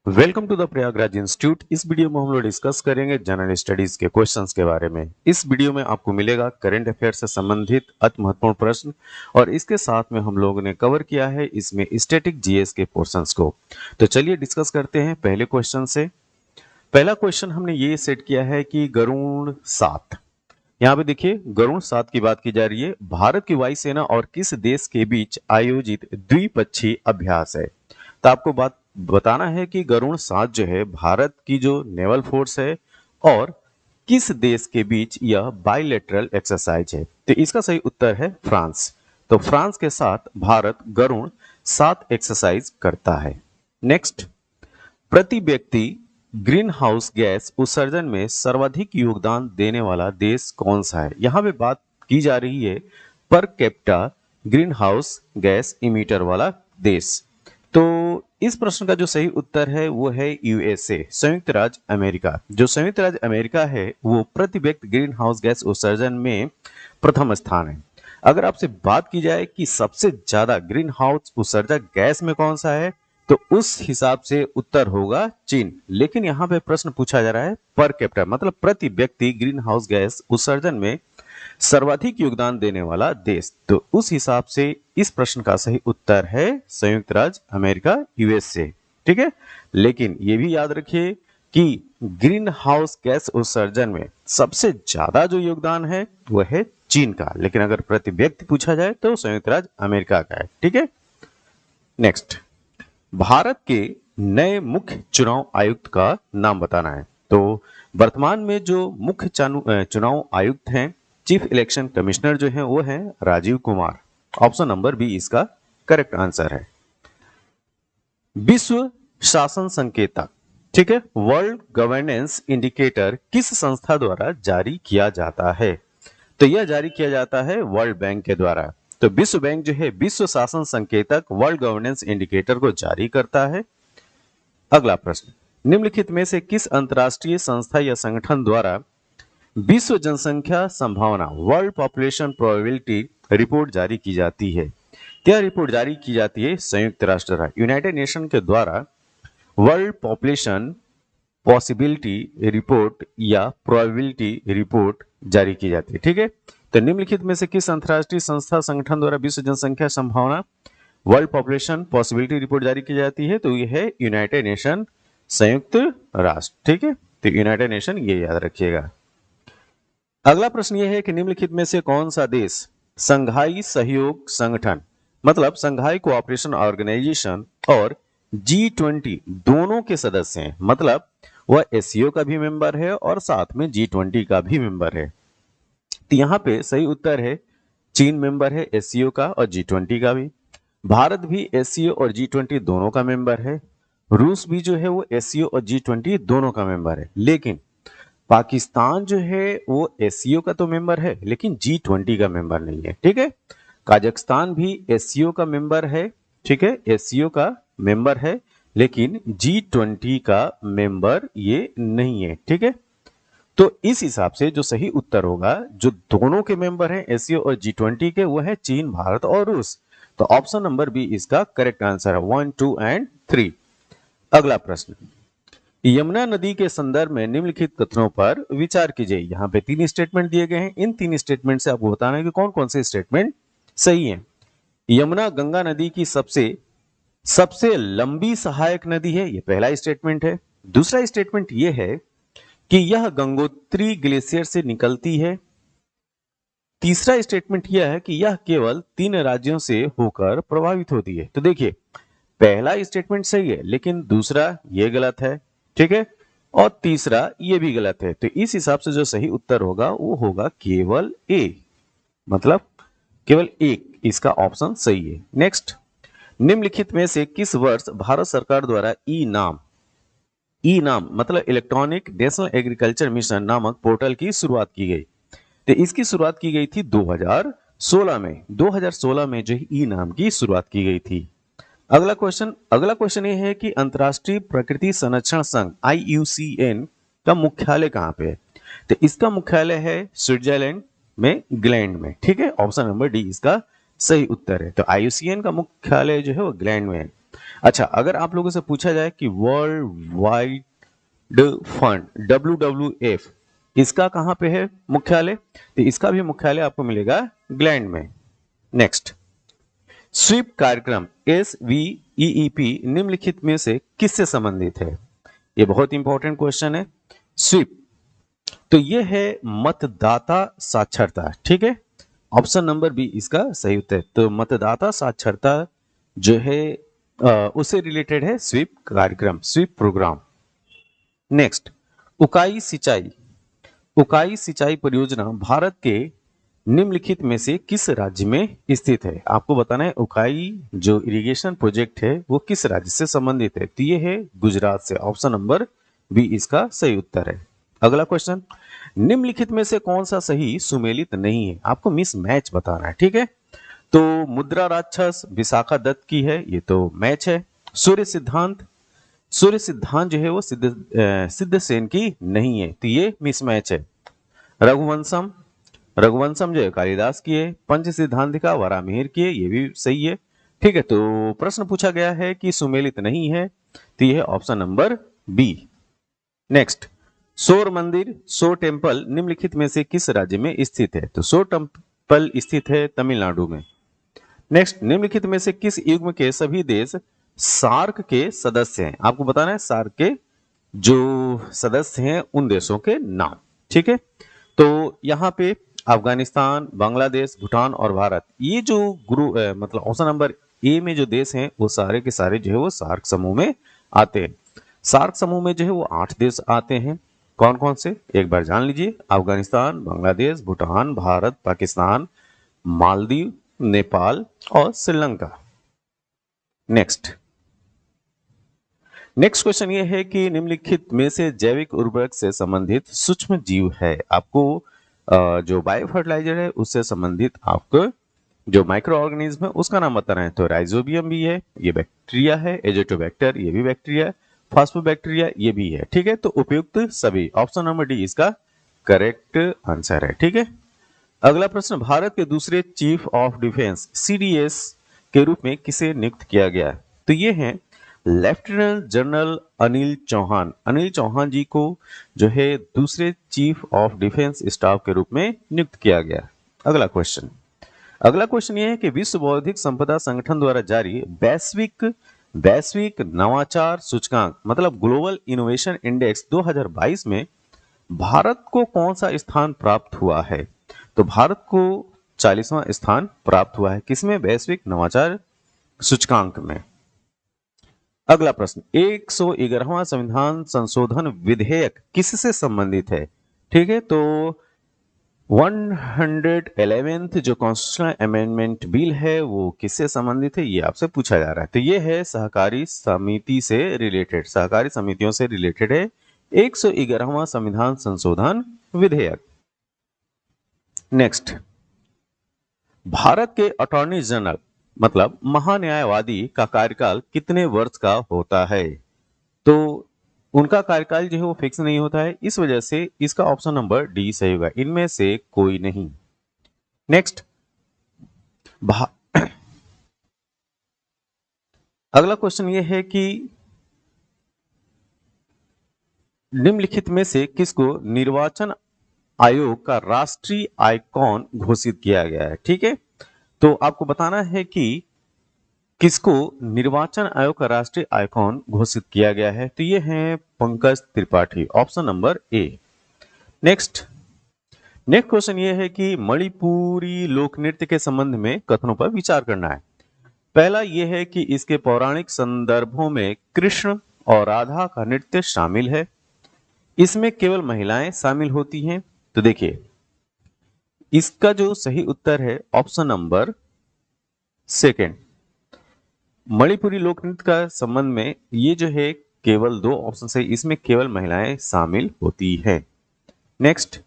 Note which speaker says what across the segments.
Speaker 1: Welcome to the Prayagraj institute. इस video में हम लोग डिस्कस करेंगे जनरल स्टडीज के क्वेश्चंस के बारे में। इस वीडियो में आपको मिलेगा करंट अफेयर से संबंधित अति महत्वपूर्ण प्रश्न और इसके साथ में हम लोगों ने कवर किया है इसमें स्टैटिक जीएस के पोर्शंस को। तो चलिए डिस्कस करते हैं पहले क्वेश्चन से। पहला क्वेश्चन हमने ये सेट किया है कि गरुण 7, यहाँ पे देखिए गरुण 7 की बात की जा रही है। भारत की वायुसेना और किस देश के बीच आयोजित द्विपक्षीय अभ्यास है। तो आपको बात बताना है कि गरुण 7 जो है भारत की जो नेवल फोर्स है और किस देश के बीच यह बाइलेटरल एक्सरसाइज है। तो इसका सही उत्तर है फ्रांस। तो फ्रांस के साथ भारत गरुण 7 एक्सरसाइज करता है। नेक्स्ट, प्रति व्यक्ति ग्रीन हाउस गैस उत्सर्जन में सर्वाधिक योगदान देने वाला देश कौन सा है। यहां पे बात की जा रही है per capita green house gas emitter वाला देश। तो इस प्रश्न का जो सही उत्तर है वो है यूएसए, संयुक्त राज्य अमेरिका। जो संयुक्त राज्य अमेरिका है वो प्रति व्यक्ति ग्रीन हाउस गैस उत्सर्जन में प्रथम स्थान है। अगर आपसे बात की जाए कि सबसे ज्यादा ग्रीन हाउस उत्सर्जक गैस में कौन सा है तो उस हिसाब से उत्तर होगा चीन। लेकिन यहाँ पे प्रश्न पूछा जा रहा है पर कैपिटा, मतलब प्रति व्यक्ति ग्रीन हाउस गैस उत्सर्जन में सर्वाधिक योगदान देने वाला देश। तो उस हिसाब से इस प्रश्न का सही उत्तर है संयुक्त राज्य अमेरिका, यूएसए। ठीक है, लेकिन ये भी याद रखिए कि ग्रीन हाउस गैस उत्सर्जन में सबसे ज्यादा जो योगदान है वह है चीन का, लेकिन अगर प्रति व्यक्ति पूछा जाए तो संयुक्त राज्य अमेरिका का है। ठीक है, नेक्स्ट, भारत के नए मुख्य चुनाव आयुक्त का नाम बताना है। तो वर्तमान में जो मुख्य चुनाव आयुक्त हैं, चीफ इलेक्शन कमिश्नर जो है वो है Rajiv Kumar. Option number B इसका करेक्ट आंसर है। विश्व शासन संकेतक, ठीक है, वर्ल्ड गवर्नेंस इंडिकेटर किस संस्था द्वारा जारी किया जाता है। तो यह जारी किया जाता है वर्ल्ड बैंक के द्वारा। तो विश्व बैंक जो है विश्व शासन संकेतक वर्ल्ड गवर्नेंस इंडिकेटर को जारी करता है। अगला प्रश्न, निम्नलिखित में से किस अंतरराष्ट्रीय संस्था या संगठन द्वारा विश्व जनसंख्या संभावना वर्ल्ड पॉपुलेशन प्रोबेबिलिटी रिपोर्ट जारी की जाती है। यह रिपोर्ट जारी की जाती है संयुक्त राष्ट्र यूनाइटेड नेशन के द्वारा वर्ल्ड पॉपुलेशन पॉसिबिलिटी रिपोर्ट या प्रोबेबिलिटी रिपोर्ट जारी की जाती है। ठीक है, तो निम्नलिखित में से किस अंतरराष्ट्रीय संस्था संगठन द्वारा विश्व जनसंख्या संभावना वर्ल्ड पॉपुलेशन पॉसिबिलिटी रिपोर्ट जारी की जाती है। तो यह है यूनाइटेड नेशन, संयुक्त राष्ट्र। ठीक है, तो यूनाइटेड नेशन ये याद रखिएगा। अगला प्रश्न यह है कि निम्नलिखित में से कौन सा देश संघाई सहयोग संगठन, मतलब संघाई कोऑपरेशन ऑर्गेनाइजेशन और G20 दोनों के सदस्य हैं। मतलब वह एससीओ का भी मेंबर है और साथ में G20 का भी मेंबर है। तो यहाँ पे सही उत्तर है चीन मेंबर है एससीओ का और G20 का भी। भारत भी एससीओ और G20 दोनों का मेंबर है। रूस भी जो है वो एससीओ और G20 दोनों का मेंबर है। लेकिन पाकिस्तान जो है वो एससीओ का तो मेंबर है लेकिन G20 का मेंबर नहीं है। ठीक है, कजाकिस्तान भी एससीओ का मेंबर है। ठीक है, एससीओ का मेंबर है लेकिन G20 का मेंबर ये नहीं है। ठीक है, तो इस हिसाब से जो सही उत्तर होगा, जो दोनों के मेंबर हैं एससीओ और G20 के, वो है चीन, भारत और रूस। तो ऑप्शन नंबर बी इसका करेक्ट आंसर है, 1, 2 एंड 3। अगला प्रश्न, यमुना नदी के संदर्भ में निम्नलिखित कथनों पर विचार कीजिए। यहाँ पे 3 स्टेटमेंट दिए गए हैं। इन 3 स्टेटमेंट से आपको बताना है कि कौन कौन से स्टेटमेंट सही है। यमुना गंगा नदी की सबसे सबसे लंबी सहायक नदी है, ये पहला स्टेटमेंट है। दूसरा स्टेटमेंट ये है कि यह गंगोत्री ग्लेशियर से निकलती है। तीसरा स्टेटमेंट यह है कि यह केवल 3 राज्यों से होकर प्रभावित होती है। तो देखिए, पहला स्टेटमेंट सही है लेकिन दूसरा ये गलत है। ठीक है, और तीसरा ये भी गलत है। तो इस हिसाब से जो सही उत्तर होगा वो होगा केवल ए, मतलब केवल एक, इसका ऑप्शन सही है। नेक्स्ट, निम्नलिखित में से किस वर्ष भारत सरकार द्वारा ई नाम मतलब इलेक्ट्रॉनिक नेशनल एग्रीकल्चर मिशन नामक पोर्टल की शुरुआत की गई। तो इसकी शुरुआत की गई थी 2016 में। 2016 में जो ई नाम की शुरुआत की गई थी। अगला क्वेश्चन ये है कि अंतरराष्ट्रीय प्रकृति संरक्षण संघ IUCN का मुख्यालय कहां पे है। तो इसका मुख्यालय है स्विट्जरलैंड में, ग्लैंड में। ठीक है, ऑप्शन नंबर डी इसका सही उत्तर है। तो IUCN का मुख्यालय जो है वो ग्लैंड में है। अच्छा, अगर आप लोगों से पूछा जाए कि वर्ल्ड वाइड फंड WWF इसका कहां पे है मुख्यालय, तो इसका भी मुख्यालय आपको मिलेगा इंग्लैंड में। नेक्स्ट, स्वीप कार्यक्रम SWEEP निम्नलिखित में से किससे संबंधित है? ये बहुत इंपॉर्टेंट क्वेश्चन है। स्वीप, तो ये है मतदाता साक्षरता, ठीक है। ऑप्शन नंबर बी इसका सही उत्तर है। तो मतदाता साक्षरता जो है उससे रिलेटेड है स्वीप कार्यक्रम, स्वीप प्रोग्राम। नेक्स्ट, उकाई सिंचाई, उकाई सिंचाई परियोजना भारत के निम्नलिखित में से किस राज्य में स्थित है? आपको बताना है उकाई जो इरिगेशन प्रोजेक्ट है वो किस राज्य से संबंधित है, तो ये है गुजरात से। ऑप्शन नंबर बी इसका सही उत्तर है। अगला क्वेश्चन, निम्नलिखित में से कौन सा सही सुमेलित नहीं है? आपको मिस मैच बताना है, ठीक है। तो मुद्रा राक्षस विशाखा दत्त की है, ये तो मैच है। सूर्य सिद्धांत, सूर्य सिद्धांत जो है वो सिद्ध सेन की नहीं है, तो ये मिसमैच है। रघुवंशम, रघुवंशम जो है कालिदास की है। पंच सिद्धांतिका वरामिहिर की है, ये भी सही है, ठीक है। तो प्रश्न पूछा गया है कि सुमेलित नहीं है, तो ये है ऑप्शन नंबर बी। नेक्स्ट, सोर मंदिर, सोर टेम्पल निम्नलिखित में से किस राज्य में स्थित है? तो सोर टेम्पल स्थित है तमिलनाडु में। नेक्स्ट, निम्नलिखित में से किस युग्म के सभी देश सार्क के सदस्य हैं? आपको बताना है सार्क के जो सदस्य हैं उन देशों के नाम, ठीक है। तो यहाँ पे अफगानिस्तान, बांग्लादेश, भूटान और भारत, ये जो मतलब ऑप्शन नंबर ए में जो देश हैं वो सारे के सारे जो है वो सार्क समूह में आते हैं। सार्क समूह में जो है वो 8 देश आते हैं। कौन कौन से एक बार जान लीजिए, अफगानिस्तान, बांग्लादेश, भूटान, भारत, पाकिस्तान, मालदीव, नेपाल और श्रीलंका। नेक्स्ट, नेक्स्ट क्वेश्चन ये है कि निम्नलिखित में से जैविक उर्वरक से संबंधित सूक्ष्म जीव है? आपको जो बायो फर्टिलाइजर है उससे संबंधित आपको जो माइक्रो ऑर्गेनिज्म है उसका नाम बताना है। तो राइजोबियम भी है, ये बैक्टीरिया है। एजोटोबैक्टर, ये भी बैक्टीरिया है। फास्फोबैक्टीरिया, ये भी है, ठीक है। तो उपयुक्त सभी, ऑप्शन नंबर डी इसका करेक्ट आंसर है, ठीक है। अगला प्रश्न, भारत के दूसरे चीफ ऑफ डिफेंस CDS के रूप में किसे नियुक्त किया गया? तो ये हैं लेफ्टिनेंट जनरल अनिल चौहान। अनिल चौहान जी को जो है दूसरे चीफ ऑफ डिफेंस स्टाफ के रूप में नियुक्त किया गया। अगला क्वेश्चन, अगला क्वेश्चन ये है कि विश्व बौद्धिक संपदा संगठन द्वारा जारी वैश्विक वैश्विक नवाचार सूचकांक मतलब ग्लोबल इनोवेशन इंडेक्स 2022 में भारत को कौन सा स्थान प्राप्त हुआ है? तो भारत को 40वां स्थान प्राप्त हुआ है, किसमें? वैश्विक नवाचार सूचकांक में। अगला प्रश्न, 111वां संविधान संशोधन विधेयक किससे संबंधित है? ठीक है, तो 111th जो कॉन्स्टिट्यूशनल अमेंडमेंट बिल है वो किससे संबंधित है, ये आपसे पूछा जा रहा है। तो ये है सहकारी समिति से रिलेटेड, सहकारी समितियों से रिलेटेड है 111वां संविधान संशोधन विधेयक। नेक्स्ट, भारत के अटॉर्नी जनरल मतलब महान्यायवादी का कार्यकाल कितने वर्ष का होता है? तो उनका कार्यकाल जो है वो फिक्स नहीं होता है, इस वजह से इसका ऑप्शन नंबर डी सही होगा, इनमें से कोई नहीं। नेक्स्ट, अगला क्वेश्चन ये है कि निम्नलिखित में से किसको निर्वाचन आयोग का राष्ट्रीय आइकॉन घोषित किया गया है? ठीक है, तो आपको बताना है कि किसको निर्वाचन आयोग का राष्ट्रीय आइकॉन घोषित किया गया है। तो ये हैं Pankaj Tripathi, option number A. Next question ये है कि मणिपुरी लोक नृत्य के संबंध में कथनों पर विचार करना है। पहला यह है कि इसके पौराणिक संदर्भों में कृष्ण और राधा का नृत्य शामिल है, इसमें केवल महिलाएं शामिल होती हैं। तो देखिए इसका जो सही उत्तर है ऑप्शन नंबर सेकंड, मणिपुरी लोक नृत्य का संबंध में ये जो है केवल 2 ऑप्शन से, इसमें केवल महिलाएं शामिल होती है। नेक्स्ट,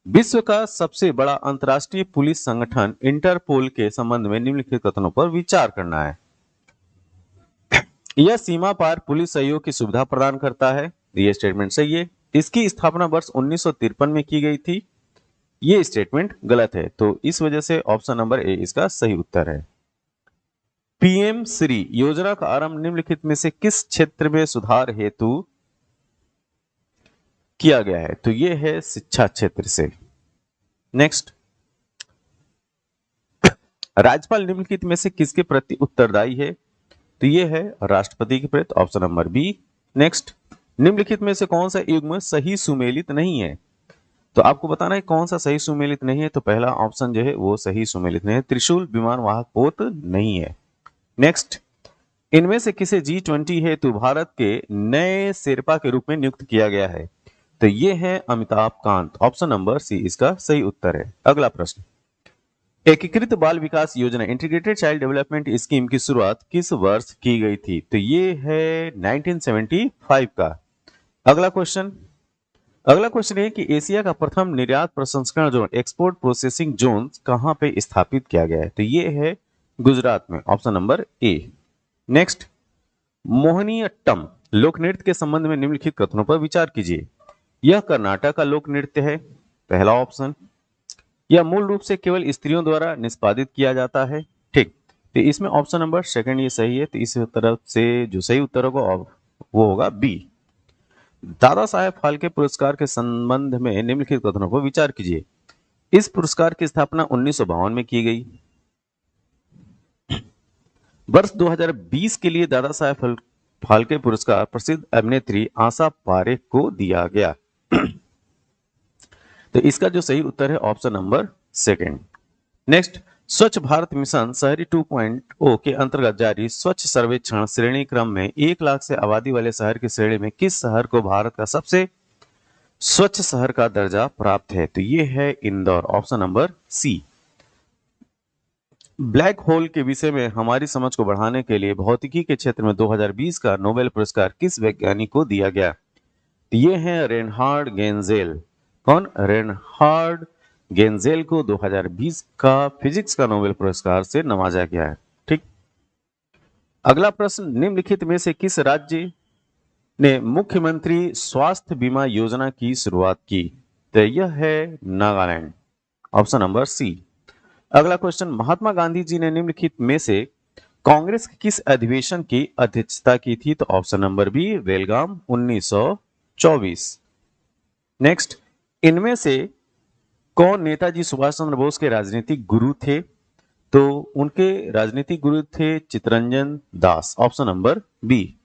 Speaker 1: विश्व का सबसे बड़ा अंतर्राष्ट्रीय पुलिस संगठन इंटरपोल के संबंध में निम्नलिखित कथनों पर विचार करना है। यह सीमा पार पुलिस सहयोग की सुविधा प्रदान करता है, यह स्टेटमेंट सही है। इसकी स्थापना वर्ष 1953 में की गई थी, यह स्टेटमेंट गलत है। तो इस वजह से ऑप्शन नंबर ए इसका सही उत्तर है। पीएम श्री योजना का आरंभ निम्नलिखित में से किस क्षेत्र में सुधार हेतु किया गया है? तो ये है शिक्षा क्षेत्र से। नेक्स्ट, राज्यपाल निम्नलिखित में से किसके प्रति उत्तरदायी है? तो ये है राष्ट्रपति के प्रति, ऑप्शन नंबर बी। नेक्स्ट, निम्नलिखित में से कौन सा युग्म सही सुमेलित नहीं है? तो आपको बताना है कौन सा सही सुमेलित नहीं है। तो पहला ऑप्शन जो है वो सही सुमेलित नहीं है, त्रिशूल विमान वाहक पोत नहीं है। नेक्स्ट, इनमें से किसे G20 हेतु भारत के नए शेरपा के रूप में नियुक्त किया गया है? तो ये है Amitabh Kant, option number C इसका सही उत्तर है। अगला प्रश्न, एकीकृत बाल विकास योजना इंटीग्रेटेड चाइल्ड डेवलपमेंट स्कीम की शुरुआत किस वर्ष की गई थी? तो ये है 1975 का। अगला क्वेश्चन है कि एशिया का प्रथम निर्यात प्रसंस्करण जोन एक्सपोर्ट प्रोसेसिंग जोन कहां पे स्थापित किया गया है? तो ये है गुजरात में, option number A. Next, Mohiniyattam लोक नृत्य के संबंध में निम्नलिखित कथनों पर विचार कीजिए। यह कर्नाटक का लोक नृत्य है, पहला ऑप्शन। यह मूल रूप से केवल स्त्रियों द्वारा निष्पादित किया जाता है, ठीक। तो इसमें ऑप्शन नंबर सेकंड ये सही है। तो इस तरफ से जो सही उत्तर होगा वो होगा बी। दादा साहेब फाल्के पुरस्कार के संबंध में निम्नलिखित कथनों पर विचार कीजिए। इस पुरस्कार की स्थापना 1952 में की गई। वर्ष 2020 के लिए दादा साहेब फाल्के पुरस्कार प्रसिद्ध अभिनेत्री आशा पारेख को दिया गया। तो इसका जो सही उत्तर है ऑप्शन नंबर सेकंड। नेक्स्ट, स्वच्छ भारत मिशन शहरी 2.0 के अंतर्गत जारी स्वच्छ सर्वेक्षण श्रेणी क्रम में 1 लाख से आबादी वाले शहर की श्रेणी में किस शहर को भारत का सबसे स्वच्छ शहर का दर्जा प्राप्त है? तो ये है Indore, option number C. Black hole के विषय में हमारी समझ को बढ़ाने के लिए भौतिकी के क्षेत्र में 2020 का नोबेल पुरस्कार किस वैज्ञानिक को दिया गया? तो ये है रेनहार्ड गेंजेल। कौन? रेनहार्ड गेंजेल को 2020 का फिजिक्स का नोबेल पुरस्कार से नवाजा गया है, ठीक। अगला प्रश्न, निम्नलिखित में से किस राज्य ने मुख्यमंत्री स्वास्थ्य बीमा योजना की शुरुआत की? तो यह है नागालैंड, ऑप्शन नंबर सी। अगला क्वेश्चन, महात्मा गांधी जी ने निम्नलिखित में से कांग्रेस के किस अधिवेशन की अध्यक्षता की थी? तो ऑप्शन नंबर बी, बेलगाम 1924। नेक्स्ट, इनमें से कौन नेताजी सुभाष चंद्र बोस के राजनीतिक गुरु थे? तो उनके राजनीतिक गुरु थे Chittaranjan Das, option number B.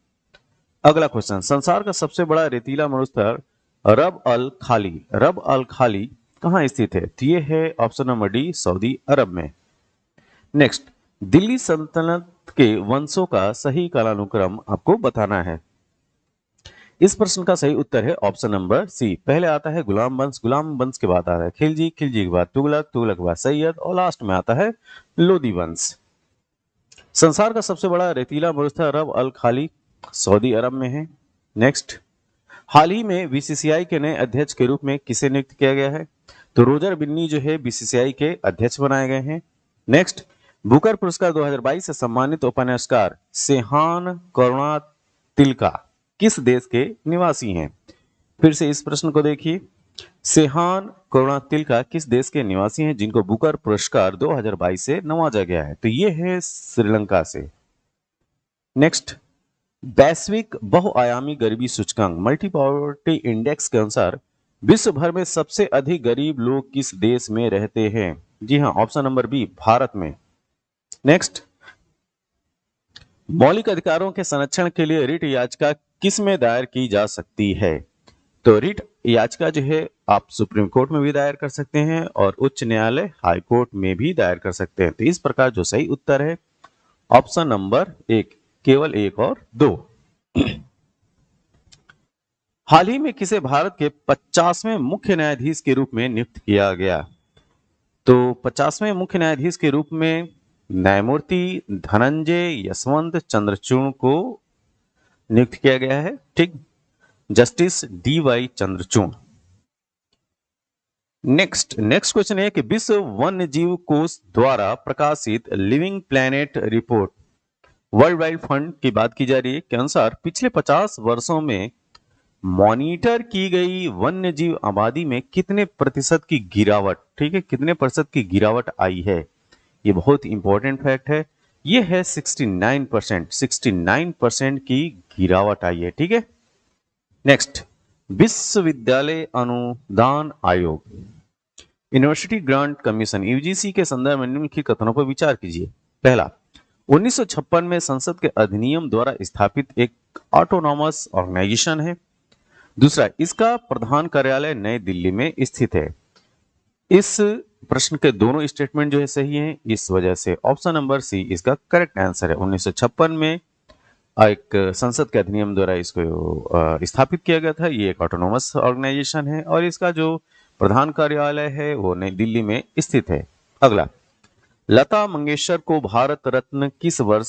Speaker 1: अगला क्वेश्चन, संसार का सबसे बड़ा रेतीला मरुस्थल रब अल खाली कहां स्थित है? तो ये है ऑप्शन नंबर डी, सऊदी अरब में। नेक्स्ट, दिल्ली सल्तनत के वंशों का सही कालानुक्रम आपको बताना है। इस प्रश्न का सही उत्तर है ऑप्शन नंबर सी। पहले आता है गुलाम वंश के बाद आता है खिलजी के बाद तुगलक के बाद सैयद और लास्ट में आता है लोदी वंश। संसार का सबसे बड़ा रेतीला मरुस्थल रब अल खाली सऊदी अरब में है। नेक्स्ट, हाल ही में बीसीसीआई के नए अध्यक्ष के रूप में किसे नियुक्त किया गया है? तो रोजर बिन्नी जो है बीसीसीआई के अध्यक्ष बनाए गए हैं। नेक्स्ट, बुकर पुरस्कार 2022 से सम्मानित उपन्यासकार सेहान करुणा तिलका किस देश के निवासी हैं? फिर से इस प्रश्न को देखिए, सेहान करुणा तिलका किस देश के निवासी हैं जिनको बुकर पुरस्कार 2022 से नवाजा गया है? तो ये है श्रीलंका से। नेक्स्ट, वैश्विक बहुआयामी गरीबी सूचकांक मल्टी पॉवर्टी इंडेक्स के अनुसार विश्व भर में सबसे अधिक गरीब लोग किस देश में रहते हैं? जी हां, ऑप्शन नंबर बी, भारत में। नेक्स्ट, मौलिक अधिकारों के संरक्षण के लिए रिट याचिका किस में दायर की जा सकती है? तो रिट याचिका जो है आप सुप्रीम कोर्ट में भी दायर कर सकते हैं और उच्च न्यायालय हाई कोर्ट में भी दायर कर सकते हैं। तो इस प्रकार जो सही उत्तर है ऑप्शन नंबर एक, केवल 1 और 2। हाल ही में किसे भारत के 50वें मुख्य न्यायाधीश के रूप में नियुक्त किया गया? तो 50वें मुख्य न्यायाधीश के रूप में न्यायमूर्ति धनंजय यशवंत चंद्रचूड़ को नियुक्त किया गया है, ठीक, justice DY Chandrachud. Next question है कि विश्व वन्य जीव कोष द्वारा प्रकाशित living planet report world wide fund की बात की जा रही है के अनुसार पिछले 50 वर्षों में मॉनिटर की गई वन्य जीव आबादी में कितने प्रतिशत की गिरावट, ठीक है, कितने प्रतिशत की गिरावट आई है? ये बहुत इंपॉर्टेंट फैक्ट है। ये है 69%। 69% की गिरावट आई है। ठीक है, नेक्स्ट, विश्वविद्यालय अनुदान आयोग, यूनिवर्सिटी ग्रांट कमीशन, यूजीसी के संदर्भ में निम्नलिखित कथनों पर विचार कीजिए। पहला, 1956 में संसद के अधिनियम द्वारा स्थापित एक ऑटोनॉमस ऑर्गेनाइजेशन है। दूसरा, इसका प्रधान कार्यालय नई दिल्ली में स्थित है। इस प्रश्न के दोनों स्टेटमेंट जो है सही हैं, इस वजह से ऑप्शन नंबर सी इसका करेक्ट आंसर है। 1956 में एक संसद के अधिनियम द्वारा इसको स्थापित किया गया था। ये एक ऑटोनोमस ऑर्गेनाइजेशन है और इसका जो प्रधान कार्यालय है वो नई दिल्ली में स्थित है। अगला, लता मंगेशकर को भारत रत्न किस वर्ष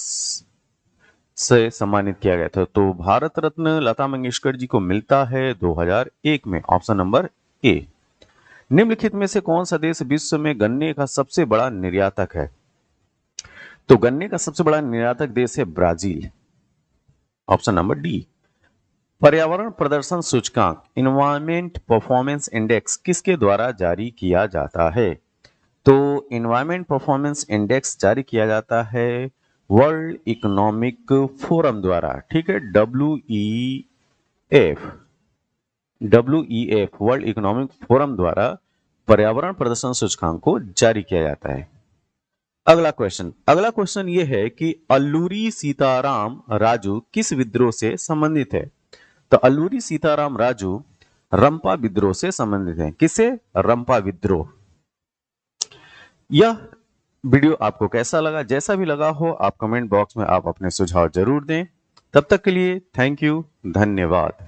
Speaker 1: से सम्मानित किया गया था? तो भारत रत्न लता मंगेशकर जी को मिलता है 2001 में। Option number A. निम्नलिखित में से कौन सा देश विश्व में गन्ने का सबसे बड़ा निर्यातक है? तो गन्ने का सबसे बड़ा निर्यातक देश है ब्राजील। Option number D. पर्यावरण प्रदर्शन सूचकांक, इन्वायरमेंट परफॉर्मेंस इंडेक्स किसके द्वारा जारी किया जाता है? तो इन्वायरमेंट परफॉर्मेंस इंडेक्स जारी किया जाता है वर्ल्ड इकोनॉमिक फोरम द्वारा। ठीक है, डब्ल्यूईएफ वर्ल्ड इकोनॉमिक फोरम द्वारा पर्यावरण प्रदर्शन सूचकांक को जारी किया जाता है। अगला क्वेश्चन ये है कि अल्लूरी सीताराम राजू किस विद्रोह से संबंधित है? तो अल्लूरी सीताराम राजू रंपा विद्रोह से संबंधित है। किसे? रंपा विद्रोह। यह वीडियो आपको कैसा लगा? जैसा भी लगा हो आप कमेंट बॉक्स में आप अपने सुझाव जरूर दें। तब तक के लिए थैंक यू, धन्यवाद।